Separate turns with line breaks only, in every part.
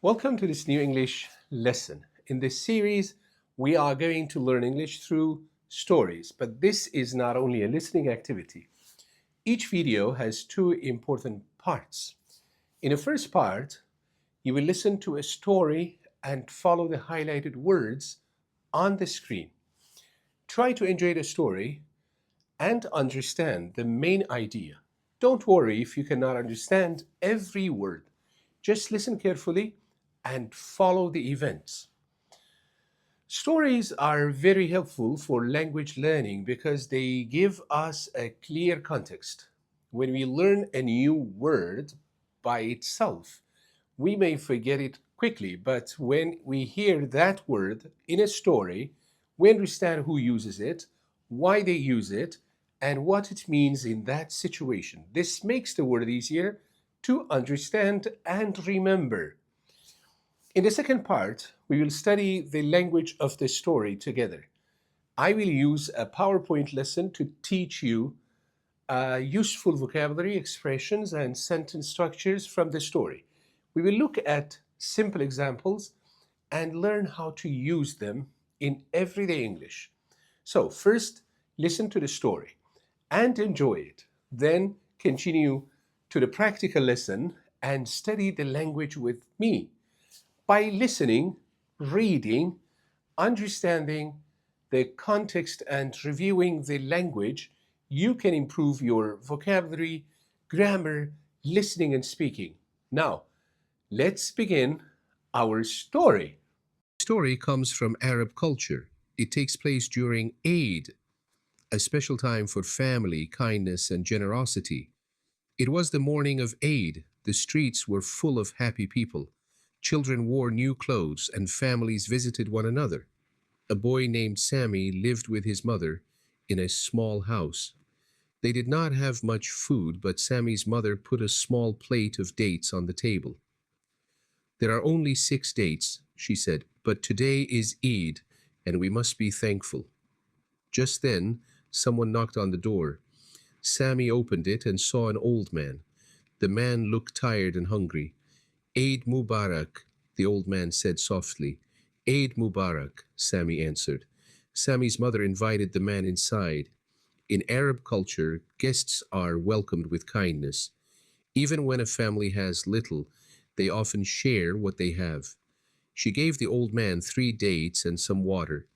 Welcome to this new English lesson. In this series, we are going to learn English through stories, but this is not only a listening activity. Each video has two important parts. In the first part, you will listen to a story and follow the highlighted words on the screen. Try to enjoy the story and understand the main idea. Don't worry if you cannot understand every word. Just listen carefully and follow the events. Stories are very helpful for language learning because they give us a clear context. When we learn a new word by itself, we may forget it quickly, but when we hear that word in a story, we understand who uses it, why they use it, and what it means in that situation. This makes the word easier to understand and remember. In the second part, we will study the language of the story together. I will use a PowerPoint lesson to teach you useful vocabulary, expressions, and sentence structures from the story. We will look at simple examples and learn how to use them in everyday English. So, first, listen to the story and enjoy it. Then, continue to the practical lesson and study the language with me. By listening, reading, understanding the context, and reviewing the language, you can improve your vocabulary, grammar, listening, and speaking. Now, let's begin our story. The story comes from Arab culture. It takes place during Eid, a special time for family, kindness, and generosity. It was the morning of Eid. The streets were full of happy people. Children wore new clothes and families visited one another. A boy named Sammy lived with his mother in a small house. They did not have much food, but Sammy's mother put a small plate of dates on the table. There are only 6 dates, she said, but today is Eid, and we must be thankful. Just then, someone knocked on the door. Sammy opened it and saw an old man. The man looked tired and hungry. Eid Mubarak, the old man said softly. Eid Mubarak, Sammy answered. Sammy's mother invited the man inside. In Arab culture, guests are welcomed with kindness. Even when a family has little, they often share what they have. She gave the old man 3 dates and some water.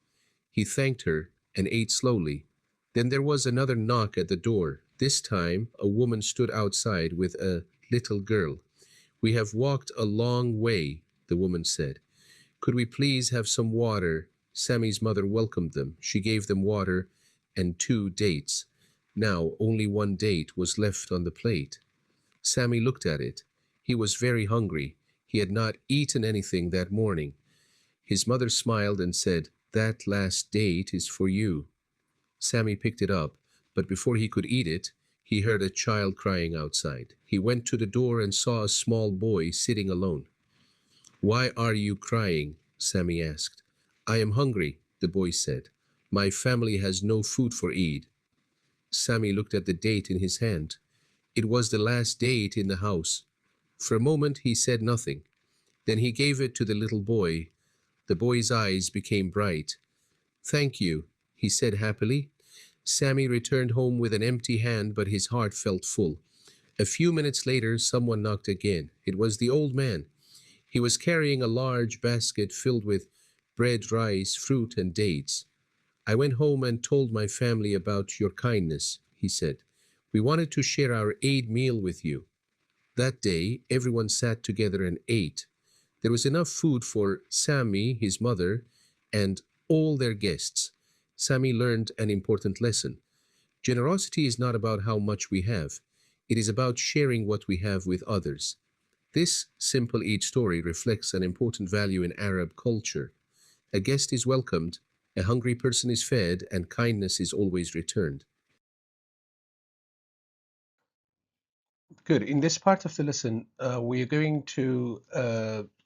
He thanked her and ate slowly. Then there was another knock at the door. This time, a woman stood outside with a little girl. We have walked a long way, the woman said. Could we please have some water? Sammy's mother welcomed them. She gave them water and 2 dates. Now only 1 date was left on the plate. Sammy looked at it. He was very hungry. He had not eaten anything that morning. His mother smiled and said, "That last date is for you." Sammy picked it up, but before he could eat it, he heard a child crying outside. He went to the door and saw a small boy sitting alone. "Why are you crying?" Sammy asked. "I am hungry," the boy said. "My family has no food for Eid." Sammy looked at the date in his hand. It was the last date in the house. For a moment he said nothing. Then he gave it to the little boy. The boy's eyes became bright. "Thank you," he said happily. Sammy returned home with an empty hand, but his heart felt full. A few minutes later, someone knocked again. It was the old man. He was carrying a large basket filled with bread, rice, fruit, and dates. "I went home and told my family about your kindness," he said. "We wanted to share our Eid meal with you." That day, everyone sat together and ate. There was enough food for Sammy, his mother, and all their guests. Sammy learned an important lesson. Generosity is not about how much we have. It is about sharing what we have with others. This simple Eid story reflects an important value in Arab culture. A guest is welcomed, a hungry person is fed, and kindness is always returned. Good. In this part of the lesson, we are going to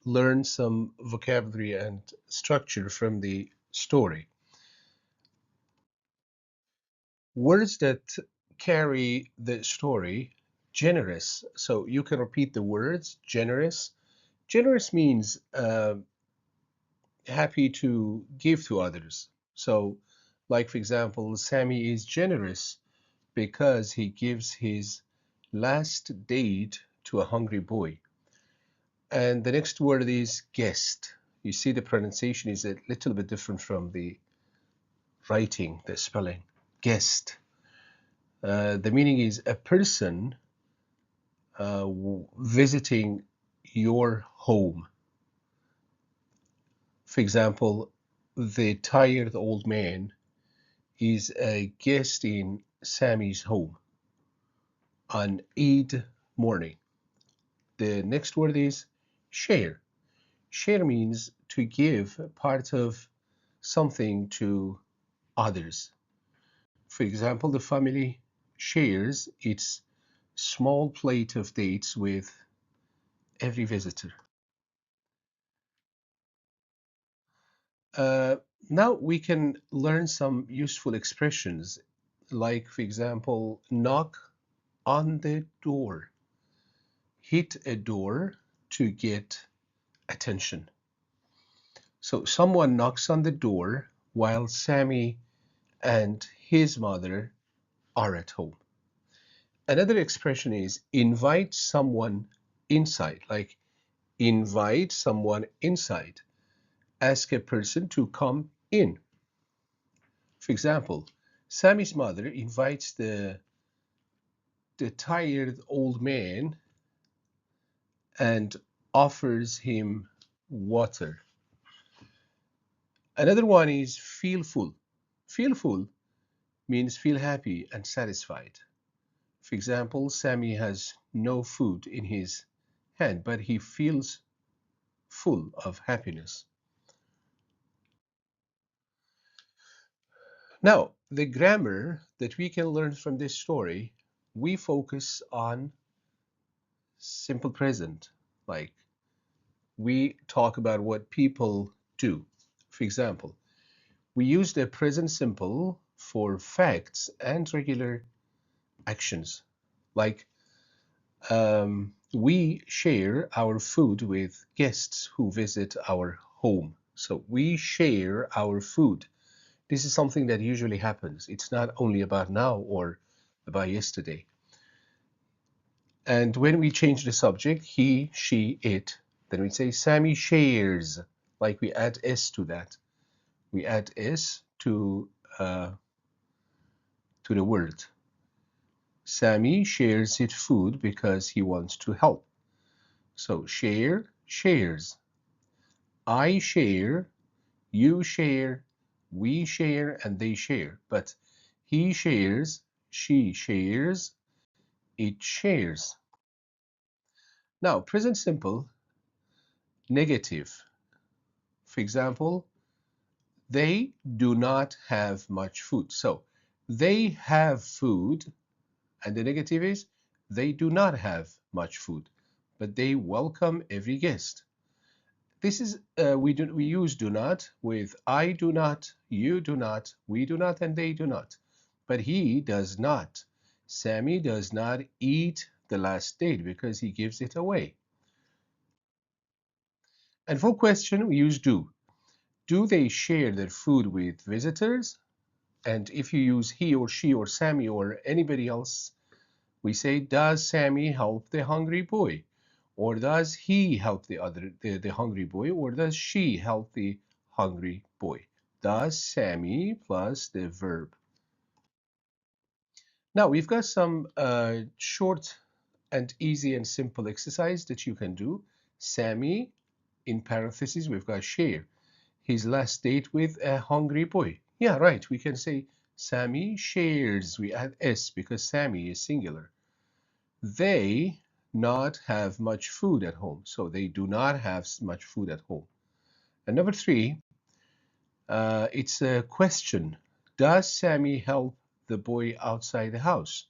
learn some vocabulary and structure from the story. Words that carry the story: generous. So you can repeat the words: generous, Generous means happy to give to others. So, like for example, Sammy is generous because he gives his last date to a hungry boy. And the next word is guest. You see, the pronunciation is a little bit different from the writing, the spelling. Guest. The meaning is a person visiting your home. For example, the tired old man is a guest in Sammy's home on Eid morning. The next word is share. Share means to give part of something to others. For example, the family shares its small plate of dates with every visitor. Uh, Now we can learn some useful expressions, like, for example, knock on the door, hit a door to get attention. So someone knocks on the door while Sammy and his mother are at home. Another expression is invite someone inside, like invite someone inside. Ask a person to come in. For example, Sammy's mother invites the tired old man and offers him water. Another one is feel full. Feel full means feel happy and satisfied. For example, Sammy has no food in his hand, but he feels full of happiness. Now, the grammar that we can learn from this story, we focus on simple present, like we talk about what people do. For example, we use the present simple for facts and regular actions, like we share our food with guests who visit our home. So we share our food. This is something that usually happens. It's not only about now or about yesterday. And when we change the subject, he, she, it, then we say Sammy shares, like we add s to that. We add s to the word. Sammy shares his food because he wants to help. So share, shares. I share, you share, we share, and they share. But he shares, she shares, it shares. Now, present simple, negative. For example, they do not have much food. So they have food, and the negative is they do not have much food, but they welcome every guest. This is we use do not with I do not, you do not, we do not, and they do not. But he does not. Sammy does not eat the last date because he gives it away. And for question, we use do. Do they share their food with visitors? And if you use he or she or Sammy or anybody else, we say, does Sammy help the hungry boy? Or does he help the hungry boy? Or does she help the hungry boy? Does Sammy plus the verb. Now we've got some short and easy and simple exercise that you can do. Sammy, in parentheses, we've got share. His last date with a hungry boy. Yeah, right. We can say Sammy shares. We add s because Sammy is singular. They not have much food at home. So they do not have much food at home. And number three, it's a question. Does Sammy help the boy outside the house?